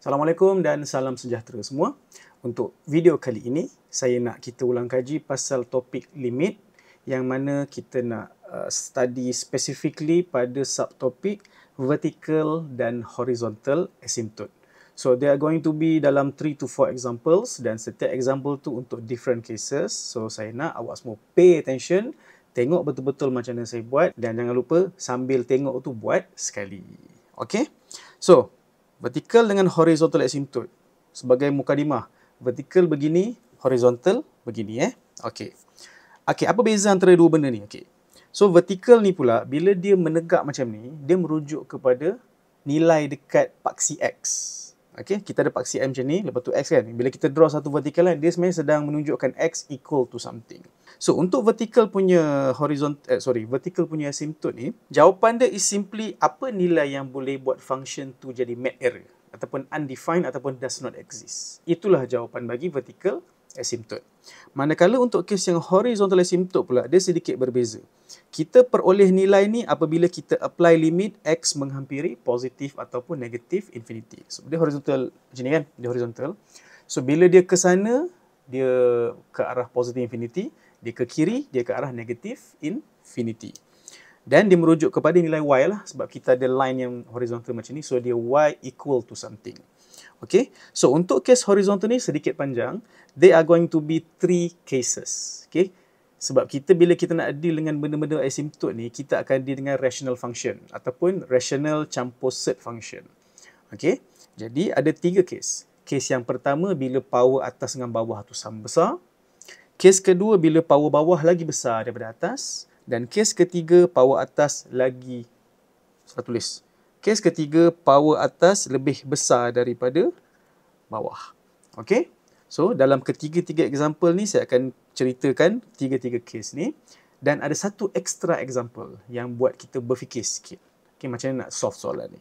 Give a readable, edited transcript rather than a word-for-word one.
Assalamualaikum dan salam sejahtera semua. Untuk video kali ini, saya nak kita ulang kaji pasal topik limit yang mana kita nak study specifically pada subtopik vertical dan horizontal asymptote. So, there are going to be dalam 3 to 4 examples dan setiap example tu untuk different cases. So, saya nak awak semua pay attention, tengok betul-betul macam mana saya buat dan jangan lupa sambil tengok tu buat sekali. Okay? So, vertical dengan horizontal asymptote. Sebagai mukadimah, vertical begini, horizontal begini. Okey. Okey, apa beza antara dua benda ni? Okey. So, vertical ni pula, bila dia menegak macam ni, dia merujuk kepada nilai dekat paksi X. Okey, kita ada paksi M macam ni, lepas tu X kan. Bila kita draw satu vertical line, dia sebenarnya sedang menunjukkan X equal to something. So, untuk vertical punya vertical punya asymptote ni, jawapan dia is simply apa nilai yang boleh buat function tu jadi mad error ataupun undefined ataupun does not exist. Itulah jawapan bagi vertical asymptote. Manakala untuk kes yang horizontal asymptote pula, dia sedikit berbeza. Kita peroleh nilai ni apabila kita apply limit X menghampiri positif ataupun negatif infinity. So, dia horizontal macam ni kan? Dia horizontal. So, bila dia ke sana, dia ke arah positif infinity. Dia ke kiri, dia ke arah negatif infinity. Dan dia merujuk kepada nilai Y lah sebab kita ada line yang horizontal macam ni. So, dia Y equal to something. Okay. So, untuk kes horizontal ni sedikit panjang. There are going to be 3 cases. Okay. Sebab bila kita nak deal dengan benda-benda asymptote ni, kita akan deal dengan rational function ataupun rational campur set function. Okay. Jadi, ada 3 case. Case yang pertama, bila power atas dengan bawah tu sama besar. Kes kedua, bila power bawah lagi besar daripada atas. Dan kes ketiga, power atas lagi... Salah tulis. Kes ketiga, power atas lebih besar daripada bawah. Okay? So, dalam ketiga-tiga example ni, saya akan ceritakan tiga-tiga kes ni. Dan ada satu extra example yang buat kita berfikir sikit. Okay, macam mana nak solve soalan ni.